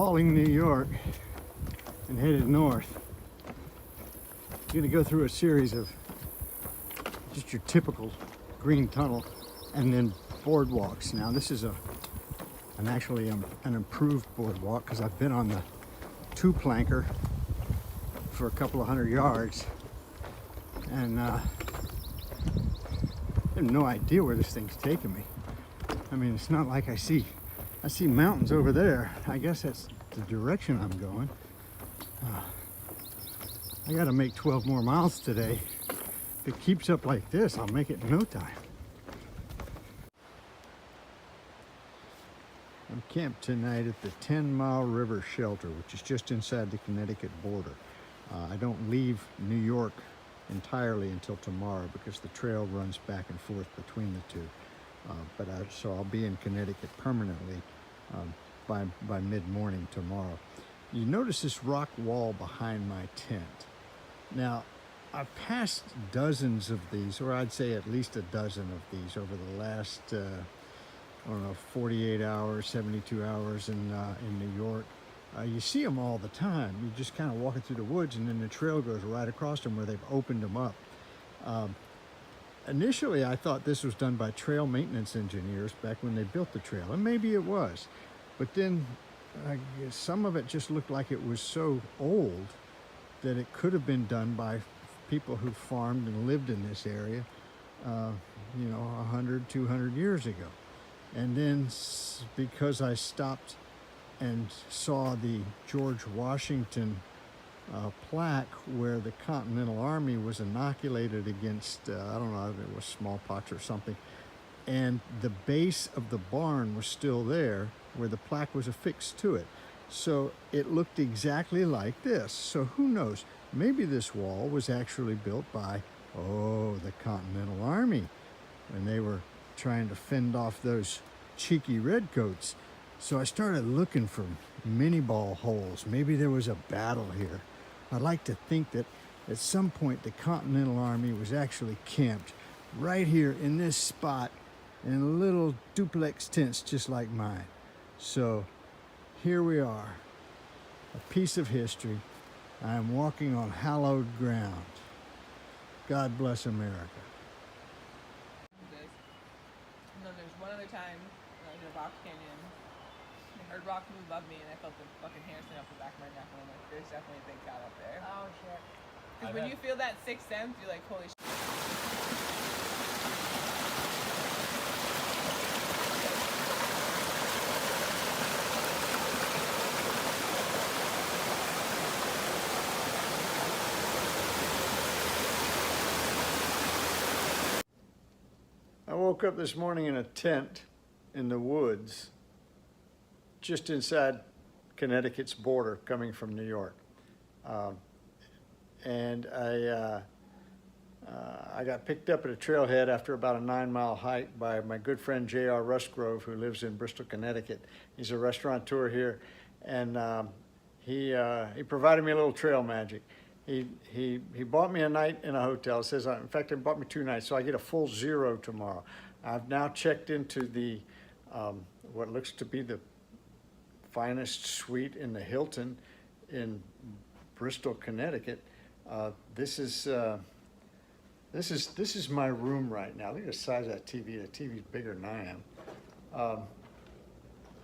Pawling, New York, and headed north. You're gonna go through a series of just your typical green tunnel and then boardwalks. Now this is actually an improved boardwalk because I've been on the two-planker for a couple of 100 yards and I have no idea where this thing's taking me. I mean, it's not like I see mountains over there. I guess that's the direction I'm going. I gotta make 12 more miles today. If it keeps up like this, I'll make it in no time. I'm camped tonight at the 10 Mile River Shelter, which is just inside the Connecticut border. I don't leave New York entirely until tomorrow because the trail runs back and forth between the two. So I'll be in Connecticut permanently by mid-morning tomorrow. You notice this rock wall behind my tent. Now, I've passed dozens of these, or I'd say at least a dozen of these over the last, 48 hours, 72 hours in New York. You see them all the time. You just kind of walking through the woods and then the trail goes right across them where they've opened them up. Initially, I thought this was done by trail maintenance engineers back when they built the trail, and maybe it was. But then some of it just looked like it was so old that it could have been done by people who farmed and lived in this area, 100, 200 years ago. And then because I stopped and saw the George Washington plaque where the Continental Army was inoculated against, I don't know if it was smallpox or something, and the base of the barn was still there where the plaque was affixed to it. So it looked exactly like this. So who knows? Maybe this wall was actually built by, the Continental Army when they were trying to fend off those cheeky redcoats. So I started looking for mini ball holes. Maybe there was a battle here. I'd like to think that at some point the Continental Army was actually camped right here in this spot in little duplex tents just like mine. So here we are, a piece of history. I am walking on hallowed ground. God bless America. And then there's one other time when I was in a rock canyon. I heard rock move above me and I felt the fucking hair stand up the back of my neck and I'm like, there's definitely a big cat up there. Oh shit. Because when you feel that sixth sense, you're like, holy shit. I woke up this morning in a tent in the woods just inside Connecticut's border coming from New York. And I got picked up at a trailhead after about a 9-mile hike by my good friend JR Rusgrove, who lives in Bristol, Connecticut. He's a restaurateur here, and he provided me a little trail magic. He bought me a night in a hotel. It says, in fact, he bought me 2 nights, so I get a full 0 tomorrow. I've now checked into the what looks to be the finest suite in the Hilton in Bristol, Connecticut. This is my room right now. Look at the size of that TV. The TV's bigger than I am.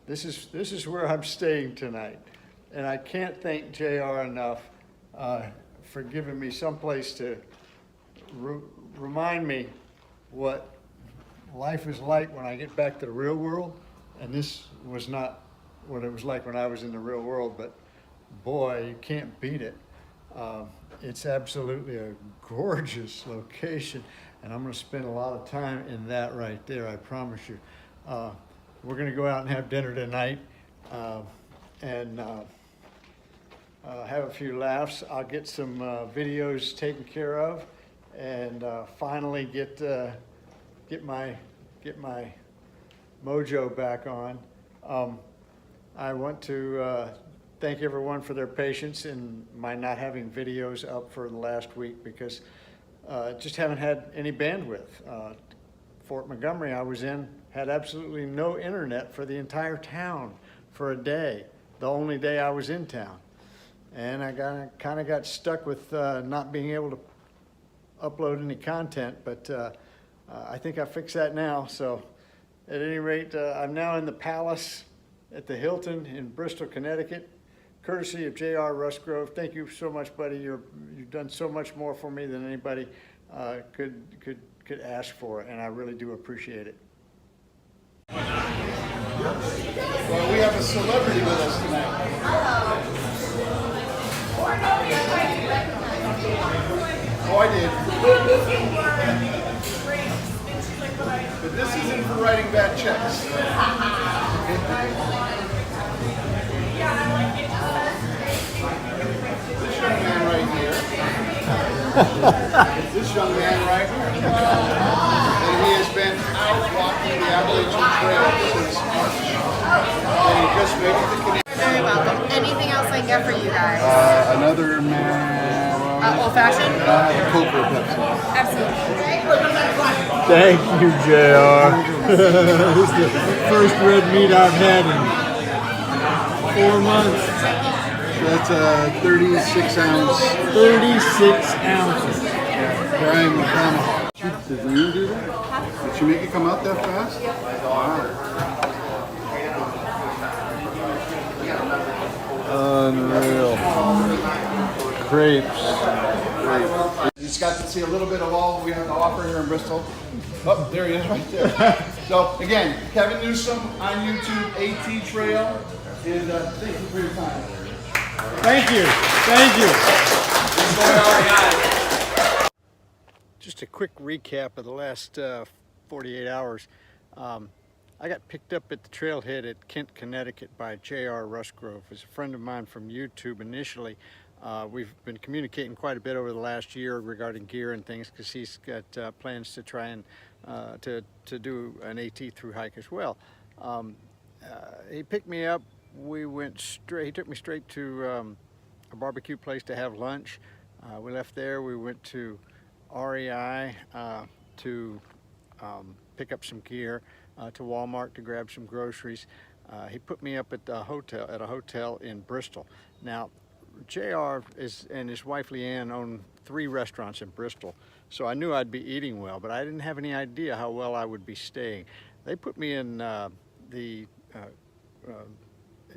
This is where I'm staying tonight, and I can't thank JR enough for giving me someplace to remind me what life is like when I get back to the real world. And this was not what it was like when I was in the real world, but boy, you can't beat it. It's absolutely a gorgeous location, and I'm going to spend a lot of time in that right there, I promise you. We're going to go out and have dinner tonight and have a few laughs. I'll get some videos taken care of, and finally get my mojo back on. I want to thank everyone for their patience in my not having videos up for the last week because just haven't had any bandwidth. Fort Montgomery I was in had absolutely no internet for the entire town for a day. the only day I was in town. And I kind of got stuck with not being able to upload any content, but I think I fixed that now. So at any rate, I'm now in the Palace at the Hilton in Bristol, Connecticut, courtesy of JR Rusgrove. Thank you so much, buddy. You've done so much more for me than anybody could ask for, and I really do appreciate it. Well, we have a celebrity with us tonight. Oh, I did. But this isn't for writing bad checks. This young man right here. This young man right here. And he has been out walking the Appalachian Trail since March. And he just made it to Connecticut. Very welcome. Anything else I can get for you guys? Another man. Old fashioned? A Coke or Pepsi. Absolutely. Thank you, JR. This is the first red meat I've had in 4 months. So that's a 36 ounce. 36 ounces. Prime tomahawk. Did you do that? Did she make it come out that fast? Wow. Unreal. Grapes. You just got to see a little bit of all we have to offer here in Bristol. Oh, there he is right there. So again, Kevin Newsom on YouTube, AT Trail. And thank you for your time. Thank you. Thank you. Just a quick recap of the last 48 hours. I got picked up at the trailhead at Kent, Connecticut by JR Rusgrove. He's a friend of mine from YouTube initially. We've been communicating quite a bit over the last year regarding gear and things because he's got plans to try and to do an AT through hike as well. He picked me up. We went straight. He took me straight to a barbecue place to have lunch. We left there. We went to REI to pick up some gear, to Walmart to grab some groceries. He put me up at a hotel in Bristol. Now, JR and his wife Leanne own 3 restaurants in Bristol, so I knew I'd be eating well, but I didn't have any idea how well I would be staying. They put me in the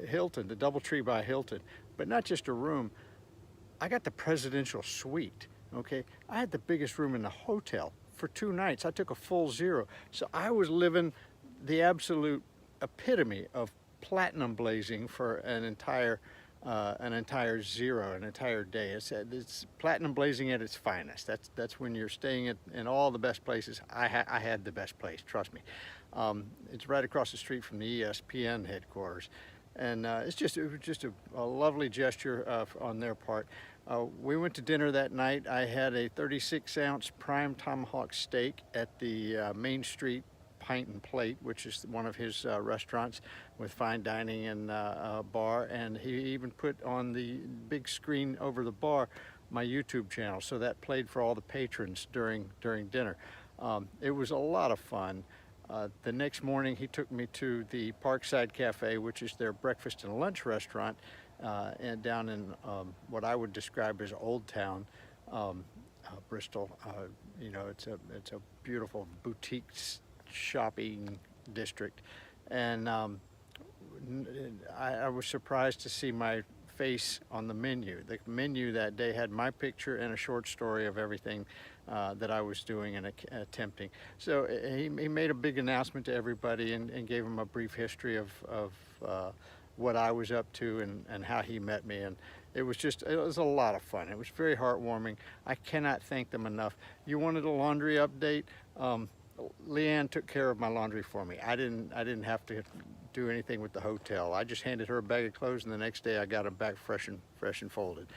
Hilton, the DoubleTree by Hilton, but not just a room. I got the presidential suite. Okay, I had the biggest room in the hotel for 2 nights. I took a full 0, so I was living the absolute epitome of platinum blazing for an entire 0, an entire day. It's platinum blazing at its finest. That's when you're staying in all the best places. I had the best place, trust me. It's right across the street from the ESPN headquarters, and it was just a lovely gesture on their part. We went to dinner that night. I had a 36-ounce prime tomahawk steak at the Main Street Pint and Plate, which is one of his restaurants with fine dining and a bar, and he even put on the big screen over the bar my YouTube channel, so that played for all the patrons during dinner. It was a lot of fun. The next morning he took me to the Parkside Cafe, which is their breakfast and lunch restaurant, and down in what I would describe as Old Town, Bristol. You know, it's a beautiful boutique shopping district, and I was surprised to see my face on the menu. The menu that day had my picture and a short story of everything that I was doing and attempting. So he made a big announcement to everybody and gave them a brief history of what I was up to and how he met me, and it was a lot of fun. It was very heartwarming. I cannot thank them enough. You wanted a laundry update? Leanne took care of my laundry for me. I didn't have to do anything with the hotel. I just handed her a bag of clothes, and the next day I got them back fresh and folded.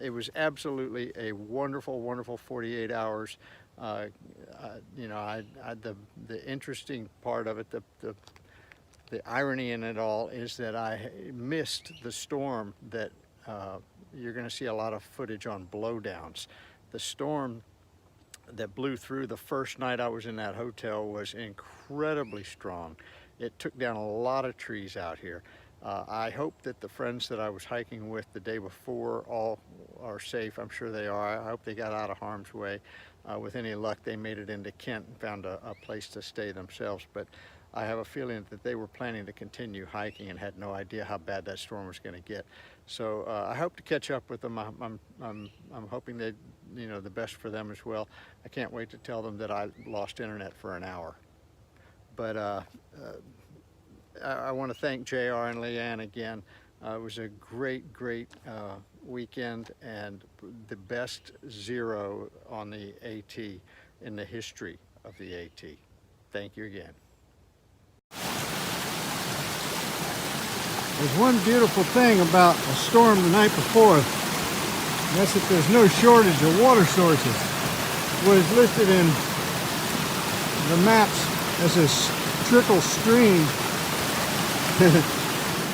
It was absolutely a wonderful, wonderful 48 hours. You know, the interesting part of it, the irony in it all is that I missed the storm that you're going to see a lot of footage on blowdowns. The storm that blew through the first night I was in that hotel was incredibly strong. It took down a lot of trees out here. I hope that the friends that I was hiking with the day before all are safe. I'm sure they are. I hope they got out of harm's way. With any luck, they made it into Kent and found a place to stay themselves. But I have a feeling that they were planning to continue hiking and had no idea how bad that storm was going to get. So I hope to catch up with them. I'm hoping they, you know, the best for them as well. I can't wait to tell them that I lost internet for an hour. But I want to thank JR and Leanne again. It was a great weekend and the best zero on the AT in the history of the AT. Thank you again. There's one beautiful thing about a storm the night before, and that's that there's no shortage of water sources. What is listed in the maps as a trickle stream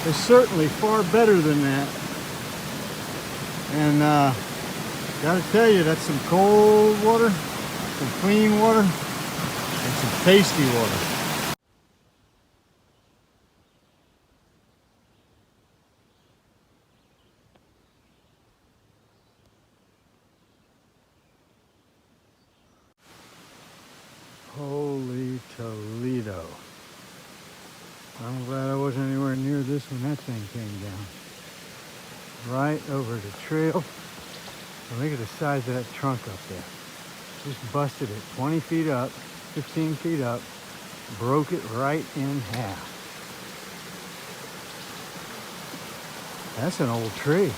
is certainly far better than that. And gotta tell you, that's some cold water, some clean water, and some tasty water. Holy Toledo. I'm glad I wasn't anywhere near this when that thing came down. Right over the trail. And look at the size of that trunk up there. Just busted it 20 feet up, 15 feet up, broke it right in half. That's an old tree.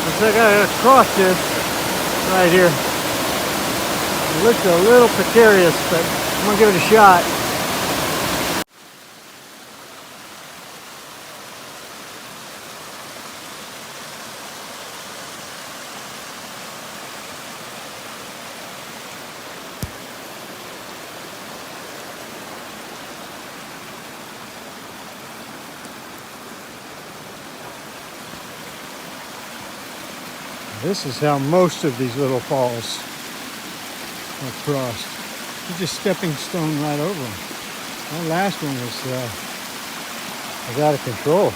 Looks like I gotta cross this right here. It looks a little precarious, but I'm gonna give it a shot. This is how most of these little falls are crossed. You're just stepping stone right over them. That last one was out of control.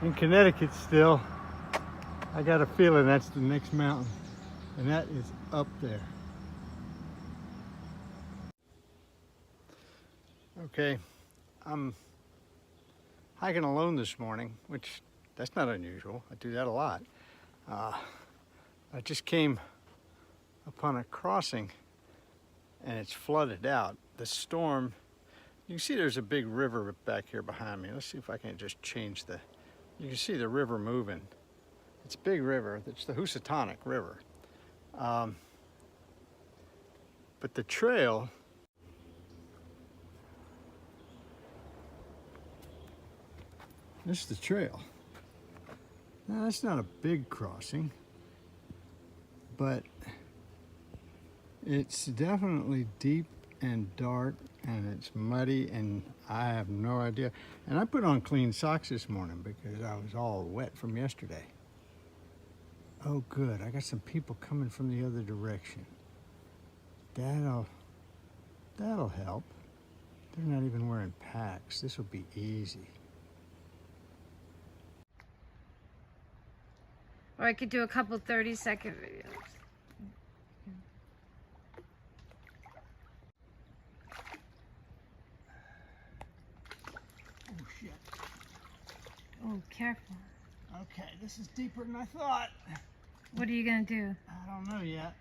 In Connecticut still, I got a feeling that's the next mountain, and that is up there. Okay, I'm hiking alone this morning, which that's not unusual. I do that a lot. I just came upon a crossing and it's flooded out. The storm, you can see there's a big river back here behind me. Let's see if I can just change the, you can see the river moving. It's a big river. It's the Housatonic River. But the trail, this is the trail. Now that's not a big crossing, but it's definitely deep and dark and it's muddy and I have no idea. And I put on clean socks this morning because I was all wet from yesterday. Oh good, I got some people coming from the other direction. That'll help. They're not even wearing packs. This will be easy. Or I could do a couple 30-second videos. Oh shit. Oh, careful. Okay, this is deeper than I thought. What are you gonna do? I don't know yet.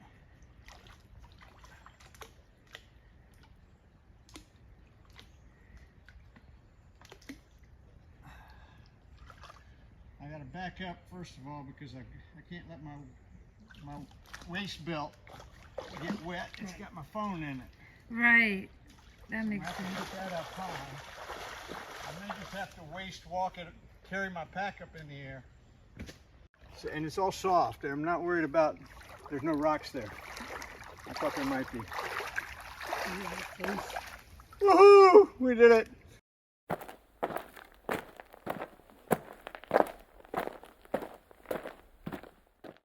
I gotta back up first of all because I can't let my waist belt get wet. It's got my phone in it. Right. That makes I have to sense. put that up high. I may just have to waist walk it, carry my pack up in the air. So, and it's all soft. I'm not worried about, there's no rocks there. I thought there might be. Woohoo! We did it.